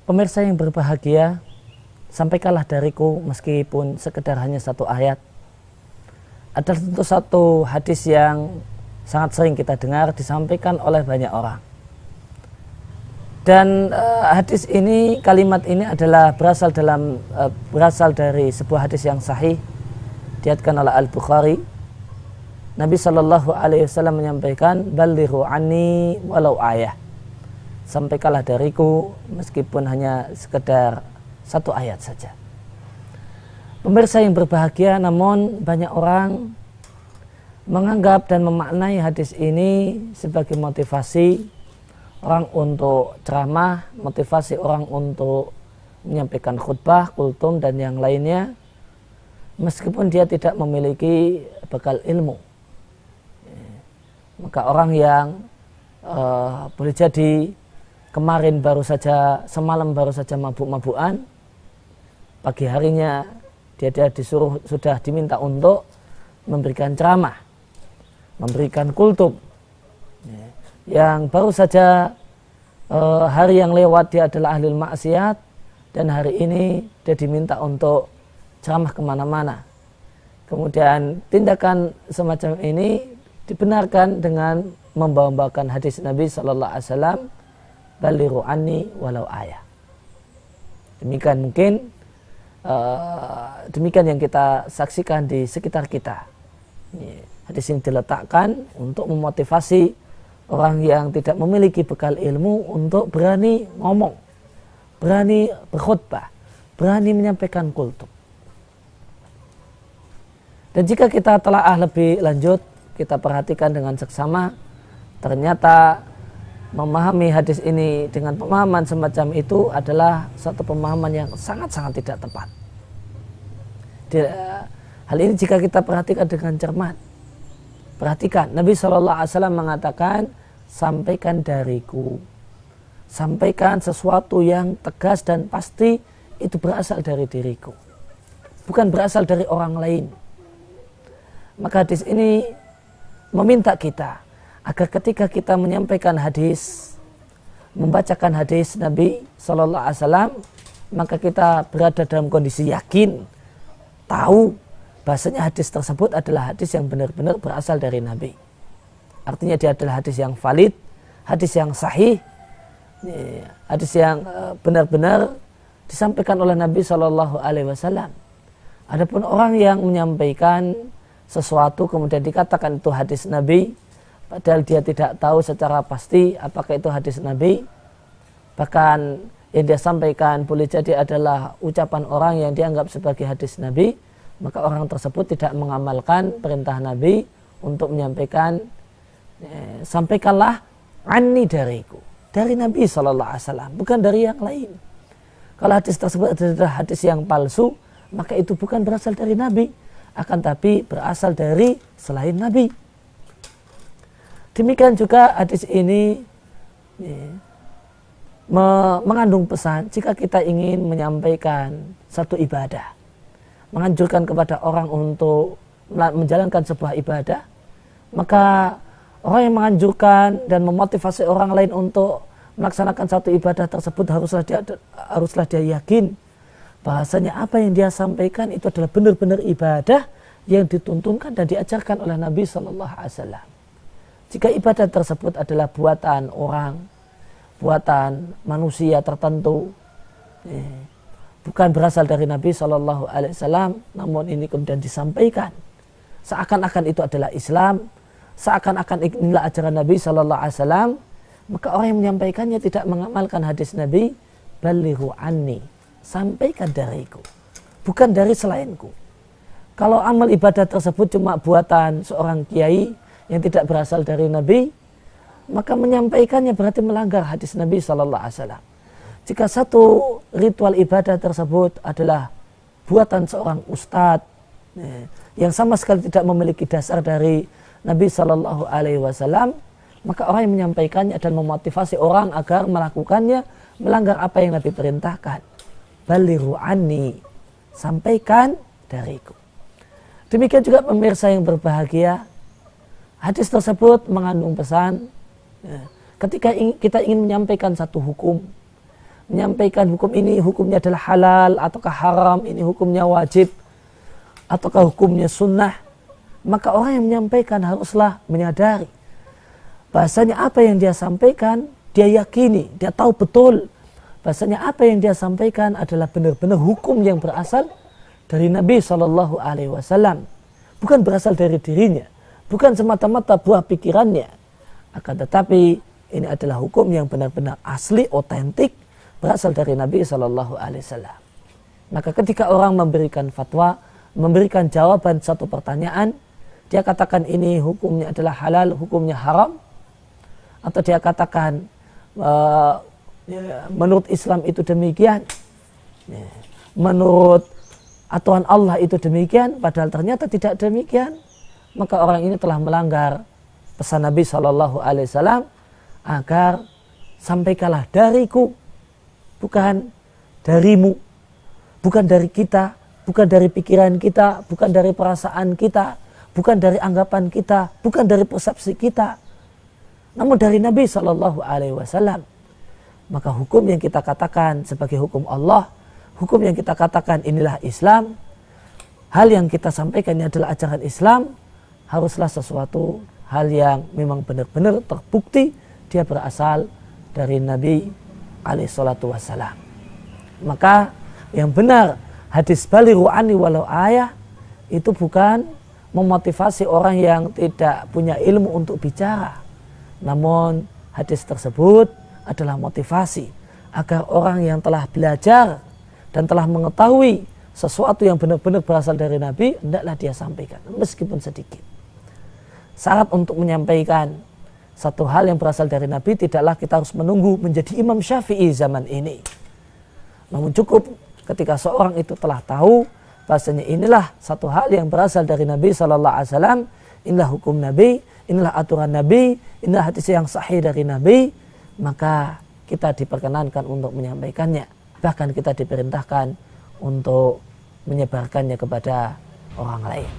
Pemirsa yang berbahagia, sampaikanlah dariku meskipun sekedar hanya satu ayat. Adalah tentu satu hadis yang sangat sering kita dengar disampaikan oleh banyak orang. Dan hadis ini, kalimat ini adalah berasal dari sebuah hadis yang sahih diriwayatkan oleh Al-Bukhari. Nabi SAW menyampaikan, "Ballighu anni walau ayah." Sampaikanlah dariku meskipun hanya sekedar satu ayat saja. Pemirsa yang berbahagia, namun banyak orang menganggap dan memaknai hadis ini sebagai motivasi orang untuk ceramah, motivasi orang untuk menyampaikan khutbah, kultum dan yang lainnya, meskipun dia tidak memiliki bekal ilmu. Maka orang yang boleh jadi kemarin semalam baru saja mabuk-mabukan, pagi harinya dia sudah diminta untuk memberikan ceramah, memberikan kultum. Yang baru saja hari yang lewat dia adalah ahli maksiat, dan hari ini dia diminta untuk ceramah kemana-mana. Kemudian tindakan semacam ini dibenarkan dengan membawakan hadis Nabi SAW, "Ballighu anni walau ayah." Demikian yang kita saksikan di sekitar kita. Hadis yang diletakkan untuk memotivasi orang yang tidak memiliki bekal ilmu untuk berani ngomong, berani berkhutbah, berani menyampaikan kultum. Dan jika kita telaah lebih lanjut, kita perhatikan dengan seksama, ternyata memahami hadis ini dengan pemahaman semacam itu adalah satu pemahaman yang sangat-sangat tidak tepat. Hal ini jika kita perhatikan dengan cermat, perhatikan, Nabi SAW mengatakan, sampaikan dariku, sampaikan sesuatu yang tegas dan pasti, itu berasal dari diriku, bukan berasal dari orang lain. Maka hadis ini meminta kita agar ketika kita menyampaikan hadis, membacakan hadis Nabi SAW, maka kita berada dalam kondisi yakin, tahu bahasanya hadis tersebut adalah hadis yang benar-benar berasal dari Nabi. Artinya dia adalah hadis yang valid, hadis yang sahih, hadis yang benar-benar disampaikan oleh Nabi SAW. Adapun orang yang menyampaikan sesuatu kemudian dikatakan itu hadis Nabi, padahal dia tidak tahu secara pasti apakah itu hadis Nabi, bahkan yang dia sampaikan boleh jadi adalah ucapan orang yang dianggap sebagai hadis Nabi, maka orang tersebut tidak mengamalkan perintah Nabi untuk menyampaikan, sampaikanlah anni dariku, dari Nabi SAW, bukan dari yang lain. Kalau hadis tersebut adalah hadis yang palsu, maka itu bukan berasal dari Nabi, akan tapi berasal dari selain Nabi. Demikian juga hadis ini mengandung pesan jika kita ingin menyampaikan satu ibadah, menganjurkan kepada orang untuk menjalankan sebuah ibadah, maka orang yang menganjurkan dan memotivasi orang lain untuk melaksanakan satu ibadah tersebut haruslah dia yakin bahasanya apa yang dia sampaikan itu adalah benar-benar ibadah yang dituntunkan dan diajarkan oleh Nabi SAW. Jika ibadah tersebut adalah buatan orang, buatan manusia tertentu, bukan berasal dari Nabi SAW, namun ini kemudian disampaikan seakan-akan itu adalah Islam, seakan-akan inilah ajaran Nabi SAW, maka orang yang menyampaikannya tidak mengamalkan hadis Nabi, "Ballighu anni", sampaikan dariku, bukan dari selainku. Kalau amal ibadah tersebut cuma buatan seorang kiai yang tidak berasal dari Nabi, maka menyampaikannya berarti melanggar hadis Nabi SAW. Jika satu ritual ibadah tersebut adalah buatan seorang ustadz yang sama sekali tidak memiliki dasar dari Nabi SAW, maka orang yang menyampaikannya dan memotivasi orang agar melakukannya melanggar apa yang Nabi perintahkan. "Ballighu anni", sampaikan dariku. Demikian juga pemirsa yang berbahagia, hadis tersebut mengandung pesan ketika kita ingin menyampaikan satu hukum, menyampaikan hukum ini hukumnya adalah halal ataukah haram, ini hukumnya wajib ataukah hukumnya sunnah, maka orang yang menyampaikan haruslah menyadari bahasanya apa yang dia sampaikan, dia yakini, dia tahu betul bahasanya apa yang dia sampaikan adalah benar-benar hukum yang berasal dari Nabi SAW, bukan berasal dari dirinya, bukan semata-mata buah pikirannya, akan tetapi ini adalah hukum yang benar-benar asli, otentik, berasal dari Nabi SAW. Maka ketika orang memberikan fatwa, memberikan jawaban satu pertanyaan, dia katakan ini hukumnya adalah halal, hukumnya haram, atau dia katakan menurut Islam itu demikian, menurut aturan Allah itu demikian, padahal ternyata tidak demikian, maka orang ini telah melanggar pesan Nabi SAW agar sampaikanlah dariku, bukan darimu, bukan dari kita, bukan dari pikiran kita, bukan dari perasaan kita, bukan dari anggapan kita, bukan dari persepsi kita, namun dari Nabi SAW. Maka hukum yang kita katakan sebagai hukum Allah, hukum yang kita katakan inilah Islam, hal yang kita sampaikan ini adalah ajaran Islam, haruslah sesuatu hal yang memang benar-benar terbukti dia berasal dari Nabi SAW. Maka yang benar, hadis balighu anni walau ayah itu bukan memotivasi orang yang tidak punya ilmu untuk bicara, namun hadis tersebut adalah motivasi agar orang yang telah belajar dan telah mengetahui sesuatu yang benar-benar berasal dari Nabi, hendaklah dia sampaikan meskipun sedikit. Syarat untuk menyampaikan satu hal yang berasal dari Nabi tidaklah kita harus menunggu menjadi Imam Syafi'i zaman ini, namun cukup ketika seorang itu telah tahu bahasanya inilah satu hal yang berasal dari Nabi SAW, inilah hukum Nabi, inilah aturan Nabi, inilah hadis yang sahih dari Nabi, maka kita diperkenankan untuk menyampaikannya. Bahkan kita diperintahkan untuk menyebarkannya kepada orang lain.